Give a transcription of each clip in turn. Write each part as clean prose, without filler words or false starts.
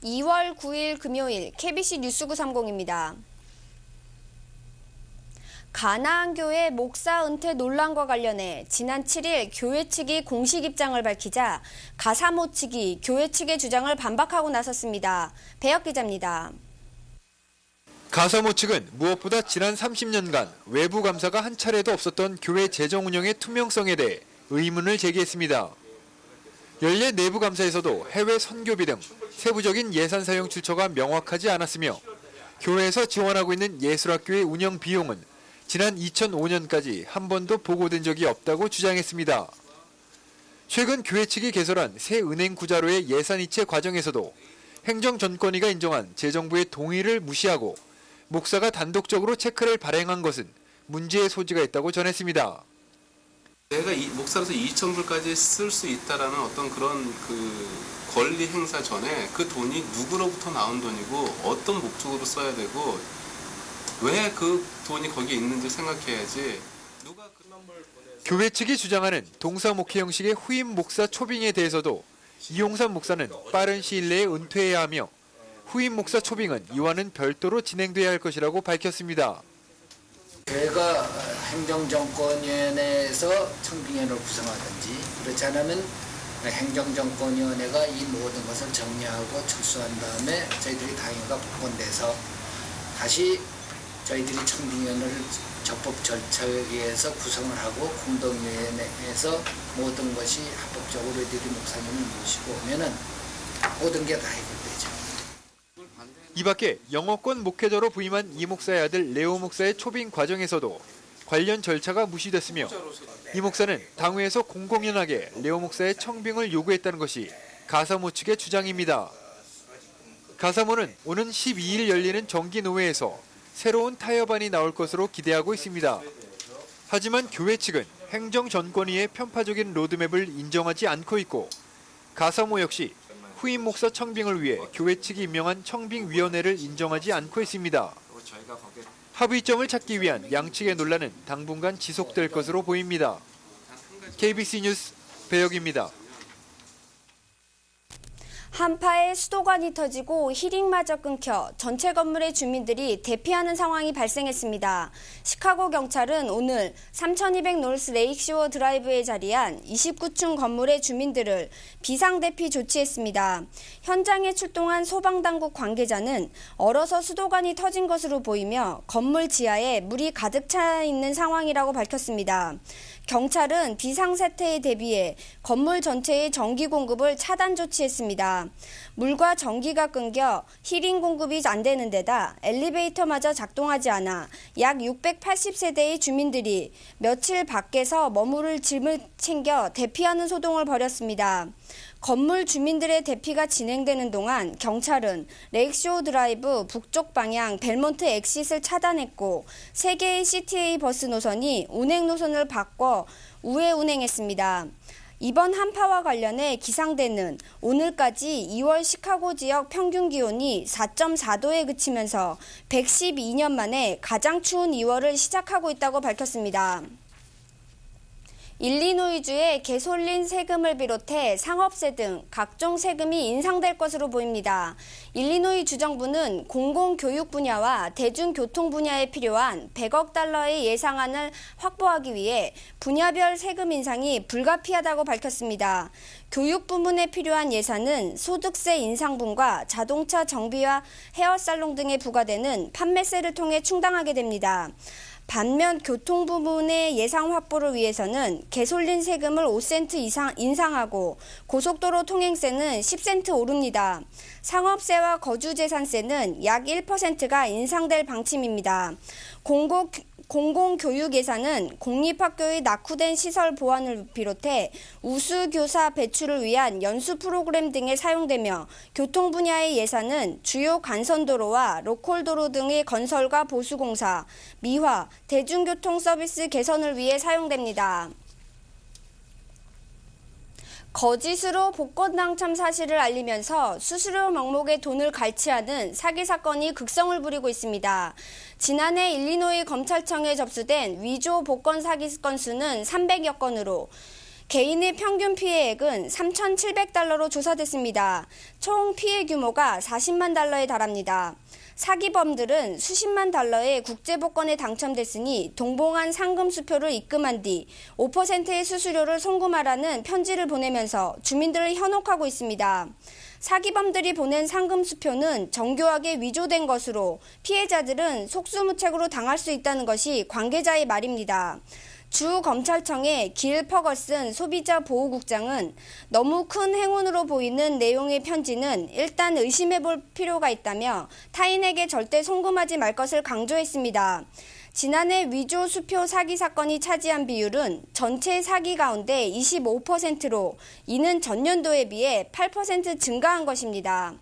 2월 9일 금요일 KBC 뉴스 930입니다. 가나안 교회 목사 은퇴 논란과 관련해 지난 7일 교회 측이 공식 입장을 밝히자 가사모 측이 교회 측의 주장을 반박하고 나섰습니다. 배혁 기자입니다. 가사모 측은 무엇보다 지난 30년간 외부 감사가 한 차례도 없었던 교회 재정 운영의 투명성에 대해 의문을 제기했습니다. 연례 내부 감사에서도 해외 선교비 등 세부적인 예산 사용 출처가 명확하지 않았으며 교회에서 지원하고 있는 예술학교의 운영 비용은 지난 2005년까지 한 번도 보고된 적이 없다고 주장했습니다. 최근 교회 측이 개설한 새 은행 구자로의 예산 이체 과정에서도 행정전권위가 인정한 재정부의 동의를 무시하고 목사가 단독적으로 체크를 발행한 것은 문제의 소지가 있다고 전했습니다. 내가 목사로서 2,000불까지 쓸 수 있다라는 어떤 그런 권리 행사 전에 그 돈이 누구로부터 나온 돈이고 어떤 목적으로 써야 되고 왜 그 돈이 거기에 있는지 생각해야지. 교회 측이 주장하는 동사 목회 형식의 후임 목사 초빙에 대해서도 이용삼 목사는 빠른 시일 내에 은퇴해야 하며 후임 목사 초빙은 이와는 별도로 진행돼야 할 것이라고 밝혔습니다. 교회가 행정정권위원회에서 청빙위원회를 구성하든지 그렇지 않으면 행정정권위원회가 이 모든 것을 정리하고 철수한 다음에 저희들이 당회가 복원돼서 다시 저희들이 청빙위원회를 적법 절차에 의해서 구성을 하고 공동위원회에서 모든 것이 합법적으로 저희들이 목사님을 모시고 오면은 모든 게 다 해결되죠. 이 밖에 영어권 목회자로 부임한 이 목사의 아들 레오 목사의 초빙 과정에서도 관련 절차가 무시됐으며 이 목사는 당회에서 공공연하게 레오 목사의 청빙을 요구했다는 것이 가사모 측의 주장입니다. 가사모는 오는 12일 열리는 정기노회에서 새로운 타협안이 나올 것으로 기대하고 있습니다. 하지만 교회 측은 행정전권위의 편파적인 로드맵을 인정하지 않고 있고 가사모 역시 후임 목사 청빙을 위해 교회 측이 임명한 청빙위원회를 인정하지 않고 있습니다. 합의점을 찾기 위한 양측의 논란은 당분간 지속될 것으로 보입니다. KBC 뉴스 배혁입니다. 한파에 수도관이 터지고 히링마저 끊겨 전체 건물의 주민들이 대피하는 상황이 발생했습니다. 시카고 경찰은 오늘 3200 노스 레이크쇼어 드라이브에 자리한 29층 건물의 주민들을 비상대피 조치했습니다. 현장에 출동한 소방당국 관계자는 얼어서 수도관이 터진 것으로 보이며 건물 지하에 물이 가득 차 있는 상황이라고 밝혔습니다. 경찰은 비상사태에 대비해 건물 전체의 전기 공급을 차단 조치했습니다. 물과 전기가 끊겨 히링 공급이 안 되는 데다 엘리베이터마저 작동하지 않아 약 680세대의 주민들이 며칠 밖에서 머무를 짐을 챙겨 대피하는 소동을 벌였습니다. 건물 주민들의 대피가 진행되는 동안 경찰은 레이크쇼어 드라이브 북쪽 방향 벨몬트 엑싯을 차단했고 3개의 CTA 버스 노선이 운행 노선을 바꿔 우회 운행했습니다. 이번 한파와 관련해 기상대는 오늘까지 2월 시카고 지역 평균 기온이 4.4도에 그치면서 112년 만에 가장 추운 2월을 시작하고 있다고 밝혔습니다. 일리노이주의 개솔린 세금을 비롯해 상업세 등 각종 세금이 인상될 것으로 보입니다. 일리노이 주정부는 공공교육 분야와 대중교통 분야에 필요한 100억 달러의 예산안을 확보하기 위해 분야별 세금 인상이 불가피하다고 밝혔습니다. 교육 부문에 필요한 예산은 소득세 인상분과 자동차 정비와 헤어살롱 등에 부과되는 판매세를 통해 충당하게 됩니다. 반면 교통 부문의 예산 확보를 위해서는 개솔린 세금을 5센트 이상 인상하고 고속도로 통행세는 10센트 오릅니다. 상업세와 거주재산세는 약 1%가 인상될 방침입니다. 공공교육 예산은 공립학교의 낙후된 시설 보완을 비롯해 우수교사 배출을 위한 연수 프로그램 등에 사용되며 교통 분야의 예산은 주요 간선도로와 로컬도로 등의 건설과 보수공사, 미화, 대중교통 서비스 개선을 위해 사용됩니다. 거짓으로 복권 당첨 사실을 알리면서 수수료 명목의 돈을 갈취하는 사기 사건이 극성을 부리고 있습니다. 지난해 일리노이 검찰청에 접수된 위조 복권 사기 건수는 300여 건으로 개인의 평균 피해액은 3,700달러로 조사됐습니다. 총 피해 규모가 40만 달러에 달합니다. 사기범들은 수십만 달러의 국제복권에 당첨됐으니 동봉한 상금수표를 입금한 뒤 5%의 수수료를 송금하라는 편지를 보내면서 주민들을 현혹하고 있습니다. 사기범들이 보낸 상금수표는 정교하게 위조된 것으로 피해자들은 속수무책으로 당할 수 있다는 것이 관계자의 말입니다. 주 검찰청의 길 퍼거슨 소비자 보호국장은 너무 큰 행운으로 보이는 내용의 편지는 일단 의심해볼 필요가 있다며 타인에게 절대 송금하지 말 것을 강조했습니다. 지난해 위조 수표 사기 사건이 차지한 비율은 전체 사기 가운데 25%로 이는 전년도에 비해 8% 증가한 것입니다.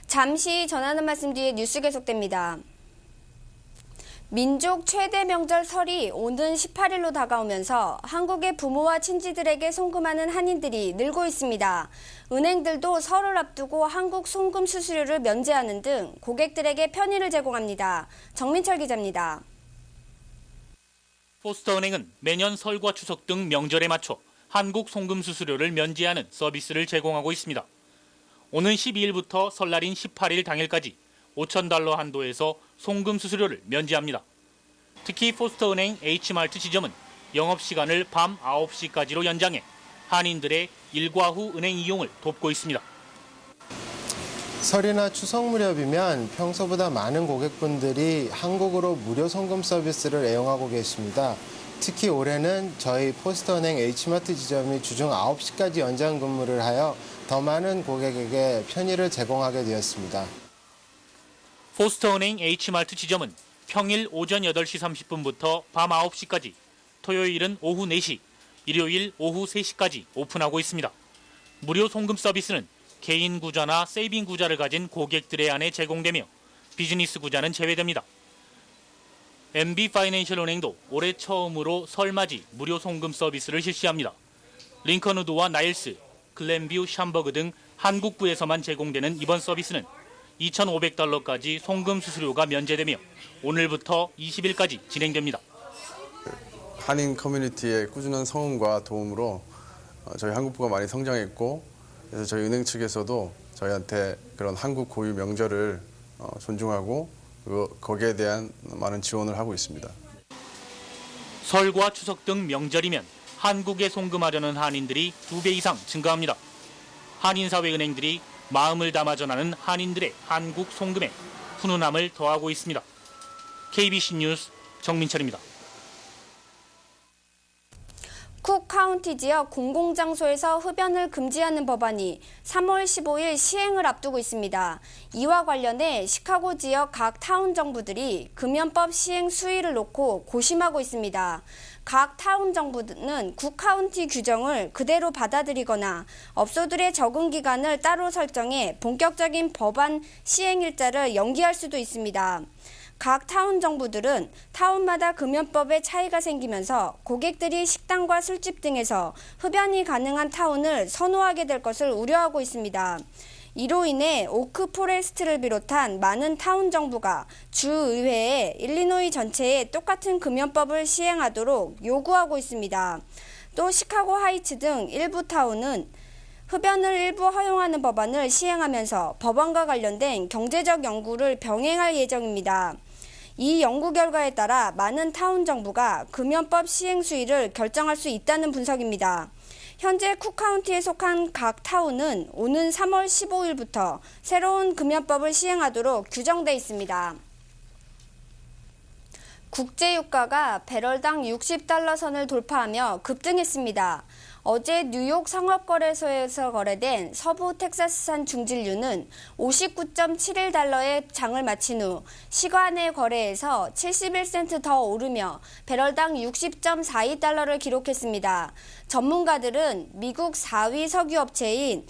잠시 전하는 말씀 뒤에 뉴스 계속됩니다. 민족 최대 명절 설이 오는 18일로 다가오면서 한국의 부모와 친지들에게 송금하는 한인들이 늘고 있습니다. 은행들도 설을 앞두고 한국 송금 수수료를 면제하는 등 고객들에게 편의를 제공합니다. 정민철 기자입니다. 포스터은행은 매년 설과 추석 등 명절에 맞춰 한국 송금 수수료를 면제하는 서비스를 제공하고 있습니다. 오는 12일부터 설날인 18일 당일까지 5,000달러 한도에서 송금 수수료를 면제합니다. 특히 포스터은행 H마트 지점은 영업시간을 밤 9시까지로 연장해 한인들의 일과 후 은행 이용을 돕고 있습니다. 설이나 추석 무렵이면 평소보다 많은 고객분들이 한국으로 무료 송금 서비스를 애용하고 계십니다. 특히 올해는 저희 포스터은행 H마트 지점이 주중 9시까지 연장 근무를 하여 더 많은 고객에게 편의를 제공하게 되었습니다. 포스터은행 H마트 지점은 평일 오전 8시 30분부터 밤 9시까지, 토요일은 오후 4시, 일요일 오후 3시까지 오픈하고 있습니다. 무료 송금 서비스는 개인 구자나 세이빙 구자를 가진 고객들에 한해 제공되며 비즈니스 구자는 제외됩니다. MB 파이낸셜 은행도 올해 처음으로 설맞이 무료 송금 서비스를 실시합니다. 링컨우드와 나일스, 글렌뷰, 샴버그 등 한국부에서만 제공되는 이번 서비스는 2,500달러까지 송금 수수료가 면제되며 오늘부터 20일까지 진행됩니다. 한인 커뮤니티의 꾸준한 성원과 도움으로 저희 한국부가 많이 성장했고, 그래서 저희 은행 측에서도 저희한테 그런 한국 고유 명절을 존중하고 거기에 대한 많은 지원을 하고 있습니다. 설과 추석 등 명절이면 한국에 송금하려는 한인들이 2배 이상 증가합니다. 한인사회은행들이 마음을 담아 전하는 한인들의 한국 송금에 훈훈함을 더하고 있습니다. KBC 뉴스 정민철입니다. 쿡 카운티 지역 공공장소에서 흡연을 금지하는 법안이 3월 15일 시행을 앞두고 있습니다. 이와 관련해 시카고 지역 각 타운 정부들이 금연법 시행 수위를 놓고 고심하고 있습니다. 각 타운 정부는 쿡 카운티 규정을 그대로 받아들이거나 업소들의 적응 기간을 따로 설정해 본격적인 법안 시행 일자를 연기할 수도 있습니다. 각 타운 정부들은 타운마다 금연법에 차이가 생기면서 고객들이 식당과 술집 등에서 흡연이 가능한 타운을 선호하게 될 것을 우려하고 있습니다. 이로 인해 오크 포레스트를 비롯한 많은 타운 정부가 주의회에 일리노이 전체에 똑같은 금연법을 시행하도록 요구하고 있습니다. 또 시카고 하이츠 등 일부 타운은 흡연을 일부 허용하는 법안을 시행하면서 법안과 관련된 경제적 연구를 병행할 예정입니다. 이 연구 결과에 따라 많은 타운 정부가 금연법 시행 수위를 결정할 수 있다는 분석입니다. 현재 쿡 카운티에 속한 각 타운은 오는 3월 15일부터 새로운 금연법을 시행하도록 규정돼 있습니다. 국제유가가 배럴당 60달러 선을 돌파하며 급등했습니다. 어제 뉴욕 상업거래소에서 거래된 서부 텍사스산 중진류는 59.71달러에 장을 마친 후 시간의 거래에서 71센트 더 오르며 배럴당 60.42달러를 기록했습니다. 전문가들은 미국 4위 석유업체인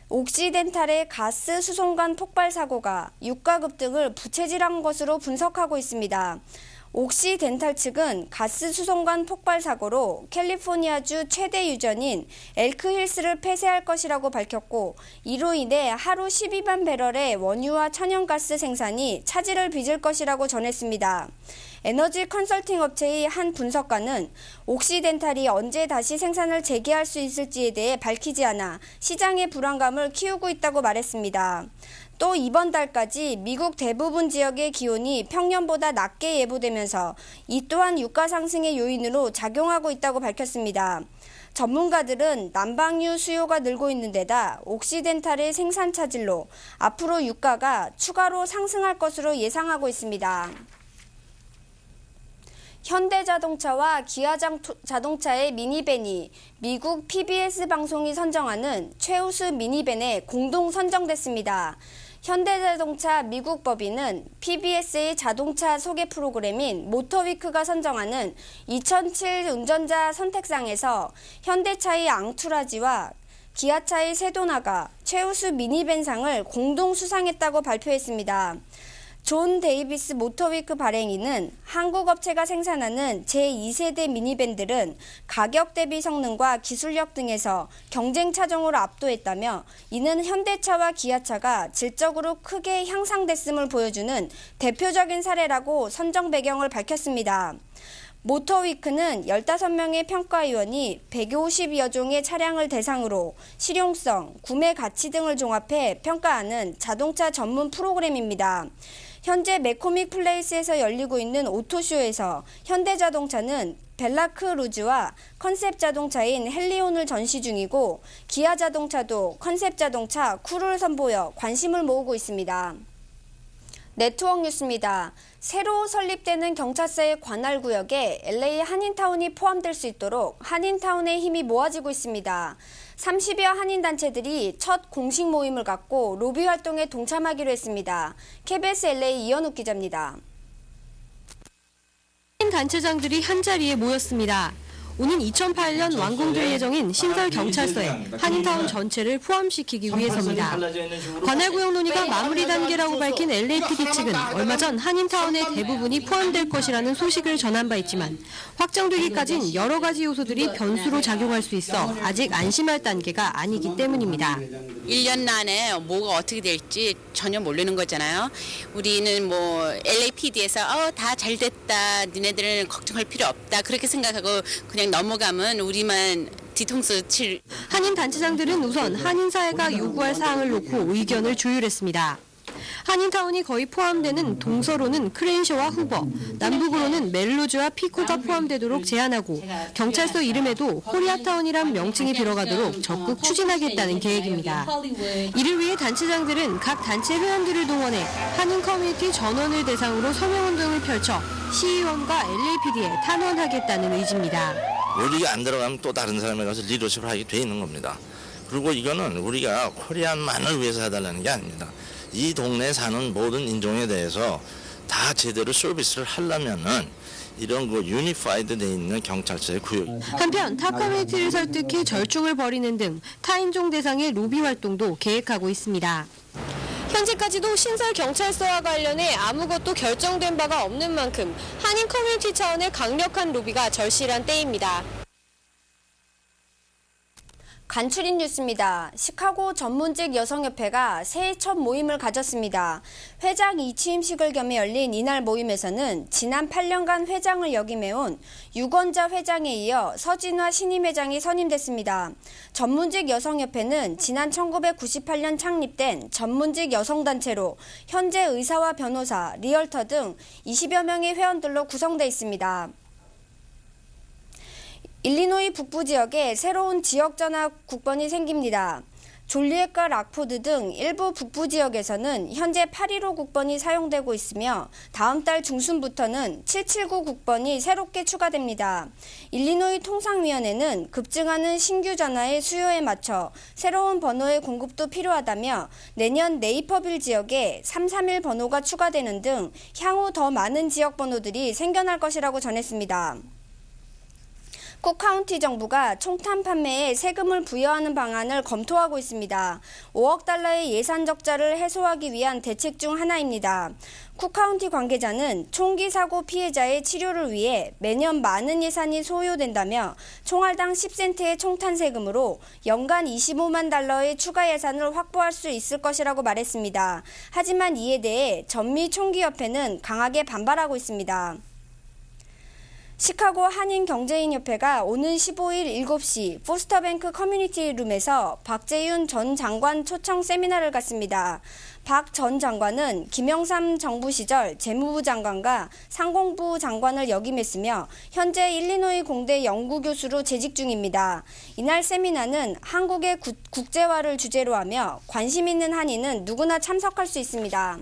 옥시덴탈의 가스 수송관 폭발 사고가 유가 급등을 부채질한 것으로 분석하고 있습니다. 옥시덴탈 측은 가스 수송관 폭발 사고로 캘리포니아주 최대 유전인 엘크힐스를 폐쇄할 것이라고 밝혔고, 이로 인해 하루 12만 배럴의 원유와 천연가스 생산이 차질을 빚을 것이라고 전했습니다. 에너지 컨설팅 업체의 한 분석가는 옥시덴탈이 언제 다시 생산을 재개할 수 있을지에 대해 밝히지 않아 시장의 불안감을 키우고 있다고 말했습니다. 또 이번 달까지 미국 대부분 지역의 기온이 평년보다 낮게 예보되면서 이 또한 유가 상승의 요인으로 작용하고 있다고 밝혔습니다. 전문가들은 난방유 수요가 늘고 있는 데다 옥시덴탈의 생산 차질로 앞으로 유가가 추가로 상승할 것으로 예상하고 있습니다. 현대자동차와 기아자동차의 미니밴이 미국 PBS 방송이 선정하는 최우수 미니밴에 공동 선정됐습니다. 현대자동차 미국 법인은 PBS의 자동차 소개 프로그램인 모터위크가 선정하는 2007 운전자 선택상에서 현대차의 앙투라지와 기아차의 세도나가 최우수 미니밴상을 공동 수상했다고 발표했습니다. 존 데이비스 모터위크 발행인은 한국 업체가 생산하는 제2세대 미니밴들은 가격 대비 성능과 기술력 등에서 경쟁 차종으로 압도했다며 이는 현대차와 기아차가 질적으로 크게 향상됐음을 보여주는 대표적인 사례라고 선정 배경을 밝혔습니다. 모터위크는 15명의 평가위원이 150여 종의 차량을 대상으로 실용성, 구매 가치 등을 종합해 평가하는 자동차 전문 프로그램입니다. 현재 매코믹 플레이스에서 열리고 있는 오토쇼에서 현대자동차는 벨라크 루즈와 컨셉 자동차인 헬리온을 전시 중이고 기아 자동차도 컨셉 자동차 쿠를 선보여 관심을 모으고 있습니다. 네트워크 뉴스입니다. 새로 설립되는 경찰서의 관할 구역에 LA 한인타운이 포함될 수 있도록 한인타운의 힘이 모아지고 있습니다. 30여 한인단체들이 첫 공식 모임을 갖고 로비 활동에 동참하기로 했습니다. KBS LA 이현욱 기자입니다. 한인단체장들이 한자리에 모였습니다. 오는 2008년 완공될 예정인 신설 경찰서에 한인타운 전체를 포함시키기 위해서입니다. 관할구역 논의가 마무리 단계라고 밝힌 LAPD 측은 얼마 전 한인타운의 대부분이 포함될 것이라는 소식을 전한 바 있지만 확정되기까진 여러 가지 요소들이 변수로 작용할 수 있어 아직 안심할 단계가 아니기 때문입니다. 1년 안에 뭐가 어떻게 될지 전혀 모르는 거잖아요. 우리는 뭐 LAPD에서 다 잘 됐다, 니네들은 걱정할 필요 없다 그렇게 생각하고 그냥 넘어가면 우리만 뒤통수 칠. 한인 단체장들은 우선 한인 사회가 요구할 사항을 놓고 의견을 조율했습니다. 한인타운이 거의 포함되는 동서로는 크렌셔와 후버, 남북으로는 멜로즈와 피코가 포함되도록 제한하고 경찰서 이름에도 코리아타운이란 명칭이 들어가도록 적극 추진하겠다는 계획입니다. 이를 위해 단체장들은 각 단체 회원들을 동원해 한인 커뮤니티 전원을 대상으로 서명운동을 펼쳐 시의원과 LAPD에 탄원하겠다는 의지입니다. 우리가 안 들어가면 또 다른 사람에 가서 리더십을 하게 돼 있는 겁니다. 그리고 이거는 우리가 코리안만을 위해서 해달라는 게 아닙니다. 이 동네에 사는 모든 인종에 대해서 다 제대로 서비스를 하려면은 이런 그 유니파이드 돼 있는 경찰서의 구역. 한편 타 커뮤니티를 설득해 절충을 벌이는 등 타인종 대상의 로비 활동도 계획하고 있습니다. 현재까지도 신설 경찰서와 관련해 아무것도 결정된 바가 없는 만큼 한인 커뮤니티 차원의 강력한 로비가 절실한 때입니다. 간추린 뉴스입니다. 시카고 전문직 여성협회가 새해 첫 모임을 가졌습니다. 회장 이취임식을 겸해 열린 이날 모임에서는 지난 8년간 회장을 역임해온 유건자 회장에 이어 서진화 신임 회장이 선임됐습니다. 전문직 여성협회는 지난 1998년 창립된 전문직 여성단체로 현재 의사와 변호사, 리얼터 등 20여 명의 회원들로 구성돼 있습니다. 일리노이 북부 지역에 새로운 지역전화 국번이 생깁니다. 졸리엣과 락포드 등 일부 북부 지역에서는 현재 815 국번이 사용되고 있으며 다음 달 중순부터는 779 국번이 새롭게 추가됩니다. 일리노이 통상위원회는 급증하는 신규 전화의 수요에 맞춰 새로운 번호의 공급도 필요하다며 내년 네이퍼빌 지역에 331 번호가 추가되는 등 향후 더 많은 지역 번호들이 생겨날 것이라고 전했습니다. 쿡카운티 정부가 총탄 판매에 세금을 부여하는 방안을 검토하고 있습니다. 5억 달러의 예산 적자를 해소하기 위한 대책 중 하나입니다. 쿡카운티 관계자는 총기 사고 피해자의 치료를 위해 매년 많은 예산이 소요된다며 총알당 10센트의 총탄 세금으로 연간 25만 달러의 추가 예산을 확보할 수 있을 것이라고 말했습니다. 하지만 이에 대해 전미 총기협회는 강하게 반발하고 있습니다. 시카고 한인경제인협회가 오는 15일 7시 포스터뱅크 커뮤니티룸에서 박재윤 전 장관 초청 세미나를 갖습니다. 박 전 장관은 김영삼 정부 시절 재무부 장관과 상공부 장관을 역임했으며 현재 일리노이 공대 연구교수로 재직 중입니다. 이날 세미나는 한국의 국제화를 주제로 하며 관심 있는 한인은 누구나 참석할 수 있습니다.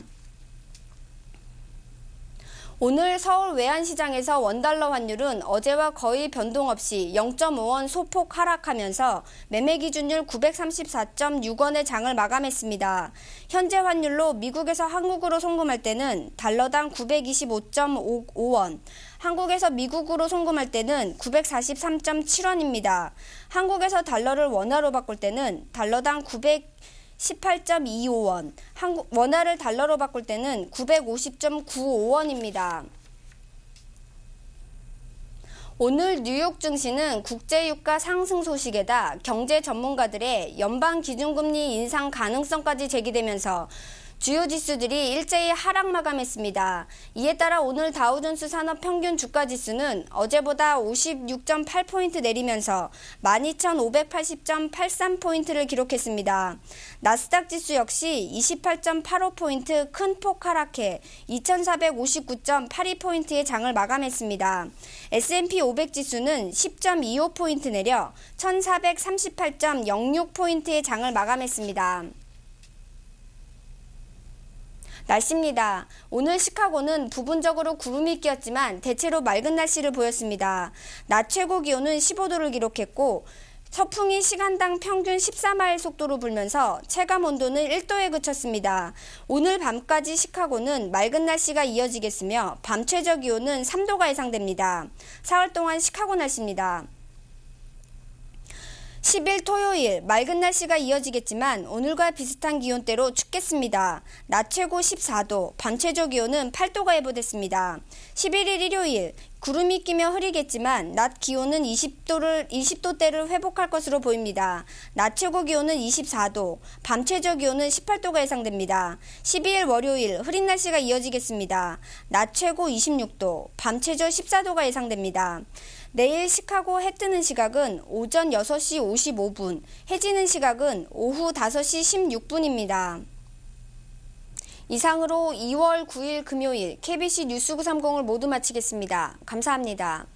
오늘 서울 외환시장에서 원달러 환율은 어제와 거의 변동 없이 0.5원 소폭 하락하면서 매매 기준율 934.6원의 장을 마감했습니다. 현재 환율로 미국에서 한국으로 송금할 때는 달러당 925.55원, 한국에서 미국으로 송금할 때는 943.7원입니다. 한국에서 달러를 원화로 바꿀 때는 달러당 18.25원, 원화를 달러로 바꿀 때는 950.95원입니다. 오늘 뉴욕 증시는 국제유가 상승 소식에다 경제 전문가들의 연방 기준금리 인상 가능성까지 제기되면서 주요 지수들이 일제히 하락 마감했습니다. 이에 따라 오늘 다우존스 산업 평균 주가 지수는 어제보다 56.8포인트 내리면서 12,580.83포인트를 기록했습니다. 나스닥 지수 역시 28.85포인트 큰 폭 하락해 2,459.82포인트의 장을 마감했습니다. S&P 500 지수는 10.25포인트 내려 1,438.06포인트의 장을 마감했습니다. 날씨입니다. 오늘 시카고는 부분적으로 구름이 끼었지만 대체로 맑은 날씨를 보였습니다. 낮 최고 기온은 15도를 기록했고 서풍이 시간당 평균 14마일 속도로 불면서 체감 온도는 1도에 그쳤습니다. 오늘 밤까지 시카고는 맑은 날씨가 이어지겠으며 밤 최저 기온은 3도가 예상됩니다. 사흘 동안 시카고 날씨입니다. 10일 토요일 맑은 날씨가 이어지겠지만 오늘과 비슷한 기온대로 춥겠습니다. 낮 최고 14도, 밤 최저 기온은 8도가 예보됐습니다. 11일 일요일 구름이 끼며 흐리겠지만 낮 기온은 20도대를 회복할 것으로 보입니다. 낮 최고 기온은 24도, 밤 최저 기온은 18도가 예상됩니다. 12일 월요일 흐린 날씨가 이어지겠습니다. 낮 최고 26도, 밤 최저 14도가 예상됩니다. 내일 시카고 해 뜨는 시각은 오전 6시 55분, 해 지는 시각은 오후 5시 16분입니다. 이상으로 2월 9일 금요일 KBC 뉴스 930을 모두 마치겠습니다. 감사합니다.